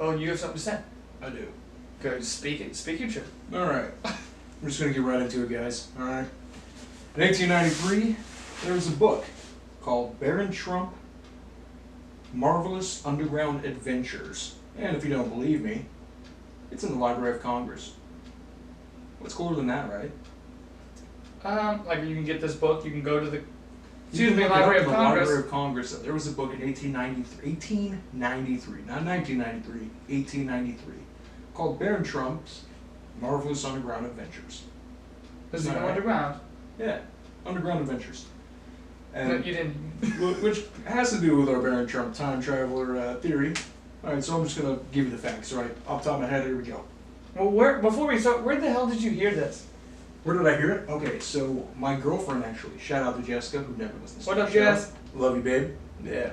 Oh, you have something to say? I do. Good. Speak it. Speak your truth. All right. We're just gonna get right into it, guys. All right. In 1893, there was a book called Barron Trump, Marvelous Underground Adventures. And if you don't believe me, it's in the Library of Congress. What's cooler than that, right? Like you can get this book. You can go to the Library of Congress. Library of Congress. There was a book in 1893, not 1993, 1893, called Barron Trump's Marvelous Underground Adventures. Does it go underground? Yeah, Underground Adventures. And No, you didn't. which has to do with our Barron Trump time traveler theory. All right, so I'm just gonna give you the facts. Right, off the top of my head, here we go. Well, before we start, where the hell did you hear this? Where did I hear it? Okay, so my girlfriend actually. Shout out to Jessica, who never listens. What to up, the show. Jess? Love you, babe. Yeah.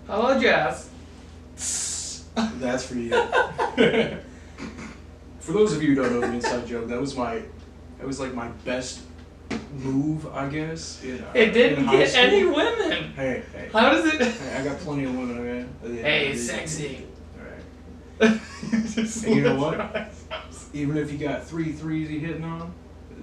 Hello, Jess. That's for you. For those of you who don't know the inside joke, that was like my best move, I guess. It didn't get any women. Hey. How does it? Hey, I got plenty of women, okay? Hey, sexy. Alright. And you know what? Even if you got 3 threes you hitting on,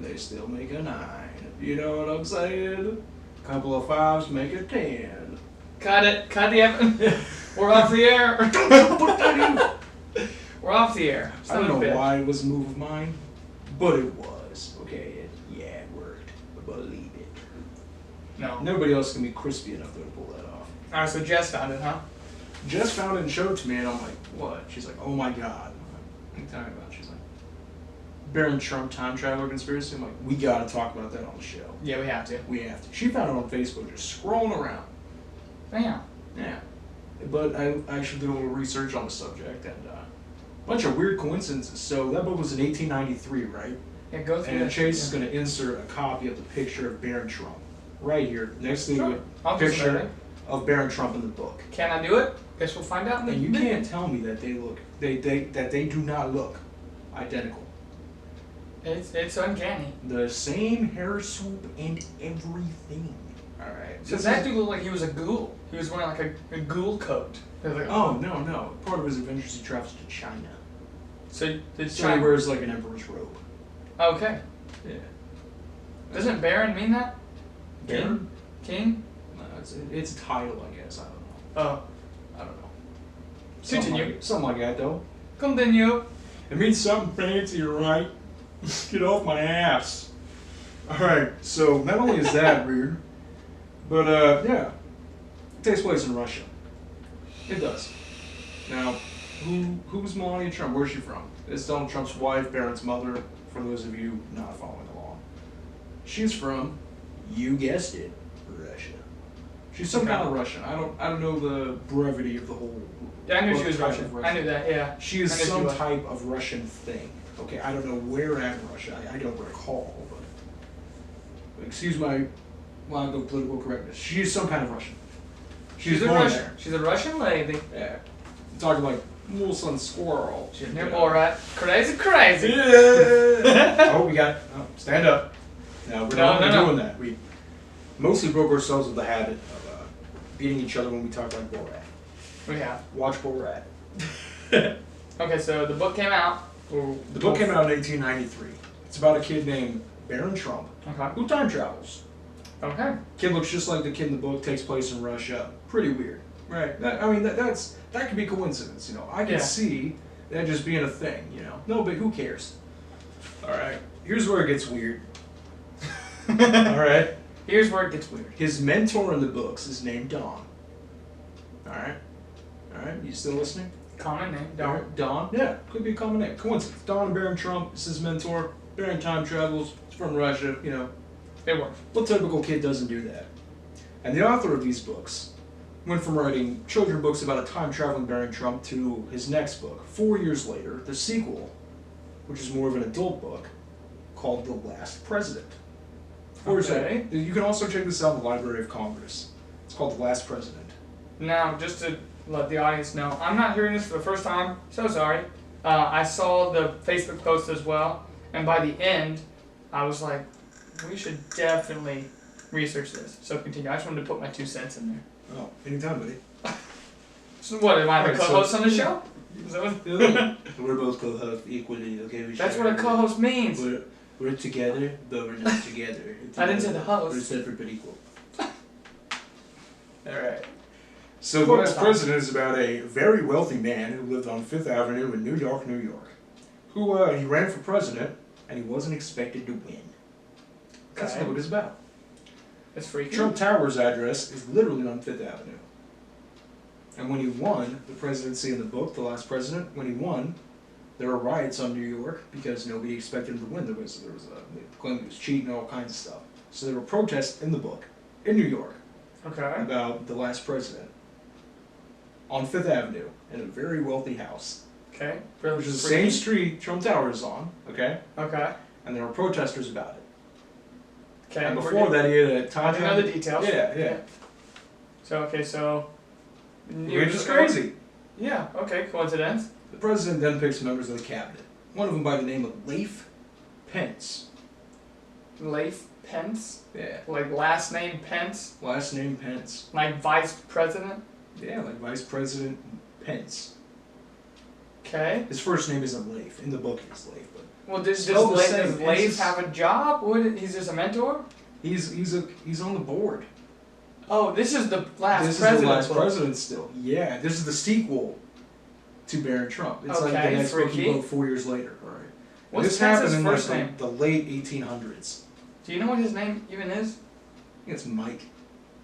they still make a 9. You know what I'm saying? Couple of 5s make a 10. Cut it. Cut the episode. We're off the air. Put that in. We're off the air. I don't know why it was a move of mine, but it was. Okay, yeah, it worked. Believe it. No. Nobody else can be crispy enough to pull that off. Alright, so Jess found it, huh? Jess found it and showed it to me, and I'm like, what? She's like, oh my god. I'm like, what are you talking about? She's like, Barron Trump time traveler conspiracy. I'm like, we gotta talk about that on the show. Yeah, we have to. We have to. She found it on Facebook, just scrolling around. Damn. Yeah. But I actually did a little research on the subject, and a bunch of weird coincidences. So that book was in 1893, right? Yeah, go through And that. Chase is going to insert a copy of the picture of Barron Trump right here next to the I'll do picture something. of Barron Trump in the book. Can I do it? Guess we'll find out in the And you can't tell me that they look that they do not look identical. It's uncanny. The same hair swoop and everything. All right. Does that dude look like he was a ghoul? He was wearing like a ghoul coat. Like, Oh no! Part of his adventures, he travels to China. So So China. he wears like an emperor's robe. Okay. Yeah. Doesn't Baron mean that? Baron? King? No, it's a title, I guess. I don't know. Oh. I don't know. Continue. Something like that, though. Continue. It means something fancy, right? Get off my ass. Alright, so not only is that weird, but yeah. It takes place in Russia. It does. Now, who's Melania Trump? Where's she from? It's Donald Trump's wife, Barron's mother, for those of you not following along. She's from, you guessed it, Russia. She's some kind of Russian. I don't know the brevity of the whole. Yeah, I knew what she was type Russian. of I knew that, yeah. She is I knew she some was. type of Russian thing. Okay, I don't know where at Russia. I don't recall, but excuse my lack of political correctness. She's some kind of Russian. She's a born Russian. there. She's a Russian lady. Yeah. I'm talking like Wilson Squirrel. She's near Borat. Crazy. Yeah. Oh, we got. Oh, stand up. No, we're not doing that. We mostly broke ourselves with the habit of beating each other when we talk like Borat. We have. Watch Borat. Okay, so the book came out. The book came out in 1893. It's about a kid named Barron Trump Okay. who time travels. Okay. Kid looks just like the kid in the book. Takes place in Russia. Pretty weird, right? That could be coincidence. You know, I can see that just being a thing. You know, no, but who cares? All right. Here's where it gets weird. All right. Here's where it gets weird. His mentor in the books is named Don. All right. You still listening? Common name. Don. Don. Yeah, could be a common name. Coincidence. Don and Barron Trump is his mentor. Barron time travels. He's from Russia. You know. It works. What typical kid doesn't do that? And the author of these books went from writing children's books about a time-traveling Barron Trump to his next book, 4 years later, the sequel, which is more of an adult book, called The Last President. Okay. You can also check this out in the Library of Congress. It's called The Last President. Now, just to let the audience know, I'm not hearing this for the first time. So sorry. I saw the Facebook post as well, and by the end, I was like, we should definitely research this. So continue. I just wanted to put my 2 cents in there. Oh, anytime, buddy. So what, am I the Alright, so- co-host on the show? Is that what- We're both co-hosts equally, okay? We That's share what a co-host means. We're together, but we're not together. I didn't say the We're host. separate but equal. Alright. So the last president is about a very wealthy man who lived on Fifth Avenue in New York, New York. Who he ran for president, and he wasn't expected to win. That's Okay. what it's about. It's freaky. Trump Tower's address is literally on Fifth Avenue. And when he won the presidency in the book, The Last President, when he won, there were riots on New York because nobody expected him to win. They claimed he was cheating and all kinds of stuff. So there were protests in the book, in New York, Okay. about the last president. On Fifth Avenue, in a very wealthy house. Okay. Which is the Freaky. same street Trump Tower is on, okay? Okay. And there were protesters about it. Okay. And we're before good. that, he had a I time. didn't know the details. Yeah. So. Which is crazy. Yeah. Okay. Coincidence. The president then picks members of the cabinet. One of them by the name of Leif Pence. Leif Pence. Yeah. Like last name Pence. Last name Pence. Like vice president. Yeah, like Vice President Pence. Okay. His first name isn't Leif. In the book, it's Leif, but Well, does Spell the same. Leif Pence's- have a job? He's just a mentor? he's on the board. Oh, this is the last This president. is the last book. president still. Yeah, this is the sequel to Barron Trump. It's like the Okay, next book freaky. he wrote 4 years later. All right. What's this Pence's happened in first like name? the late 1800s. Do you know what his name even is? I think it's Mike.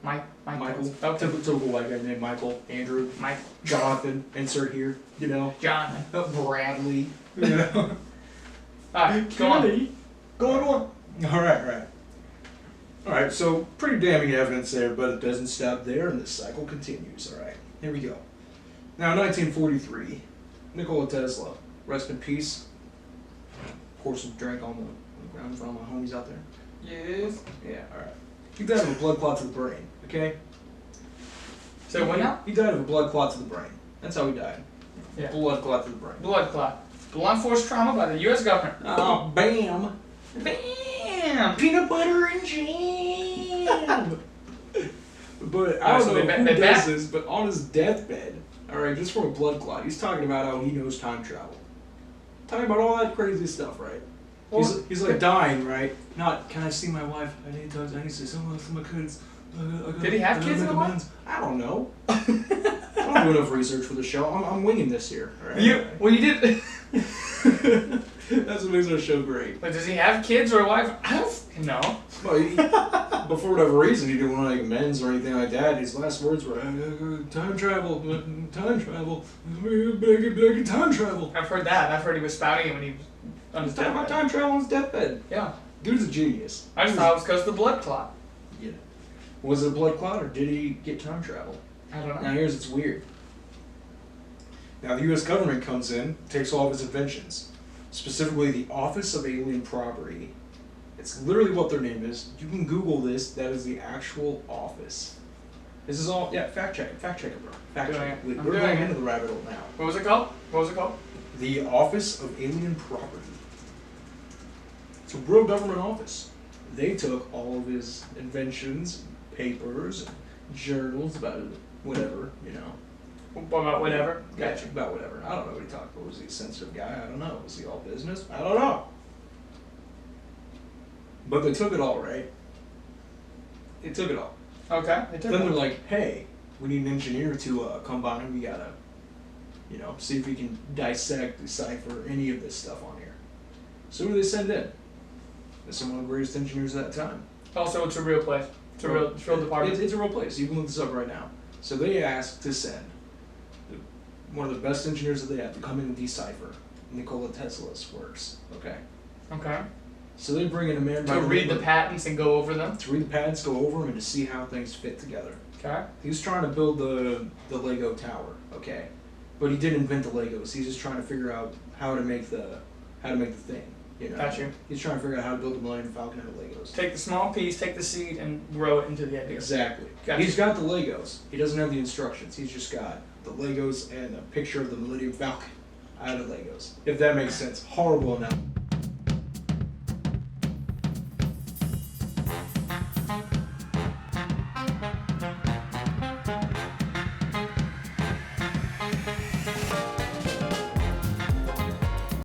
Mike. Michael. Okay. Typical white guy named Michael. Andrew. Mike. Jonathan. Insert here. You know. John. Bradley. You know. Alright, go on. Go on. Alright. Alright, so pretty damning evidence there, but it doesn't stop there and the cycle continues. Alright, here we go. Now, 1943, Nikola Tesla, rest in peace. Pour some drink on the ground for all my homies out there. Yes. Yeah, alright. He died of a blood clot to the brain, okay? So what now? He died of a blood clot to the brain. That's how he died. Yeah. Blood clot to the brain. Blood clot. Blunt force trauma by the U.S. government. Oh, bam! Bam! Peanut butter and jam! But I Oh, don't so know they who ba- does this, but on his deathbed, alright, just from a blood clot, he's talking about how he knows time travel. Talking about all that crazy stuff, right? Well, He's like dying, right? Not, can I see my wife? I need to see some of my kids. Did he have kids in the wife? wife? I don't know. I don't do enough research for the show. I'm winging this here. Alright? You did. That's what makes our show great. But does he have kids or a wife? I don't know. Well, but for whatever reason, he didn't want to make amends or anything like that. His last words were, time travel, time travel, time travel. I've heard that. I've heard he was spouting it when he was on his He's talking about deathbed. time travel on his deathbed. Yeah. Dude's a genius. I just thought it was because of the blood clot. Yeah. Was it a blood clot or did he get time travel? I don't Now know. here's what's weird. Now the U.S. government comes in, takes all of his inventions, specifically the Office of Alien Property. It's literally what their name is. You can Google this. That is the actual office. This is all, yeah, fact check it, bro. Fact Doing check it. it. I'm We're doing going it. into the rabbit hole now. What was it called? What was it called? The Office of Alien Property. It's a real government office. They took all of his inventions, papers, and journals about whatever, you know. What about whatever? Yeah, Gotcha. about whatever. I don't know what he talked about. Was he a sensitive guy? I don't know. Was he all business? I don't know. But they took it all, right? They took it all. Okay. They took Then they're one. like, hey, we need an engineer to come by and we gotta, you know, see if we can dissect, decipher any of this stuff on here. So who do they send in? They're some of the greatest engineers at that time. Also, it's a real place. It's a real department. It's a real place. You can look this up right now. So they asked to send one of the best engineers that they had to come in and decipher Nikola Tesla's works. Okay. Okay. So they bring in a man by To the read name the of- patents and go over them. to read the patents, go over them, and to see how things fit together. Okay. He's trying to build the Lego tower, okay, but he didn't invent the Legos. He's just trying to figure out how to make the thing. You know. Got you. He's trying to figure out how to build the Millennium Falcon out of Legos. Take the small piece, take the seed, and grow it into the idea. Exactly. Gotcha. He's got the Legos. He doesn't have the instructions. He's just got the Legos and a picture of the Millennium Falcon out of Legos. If that makes sense. Horrible enough.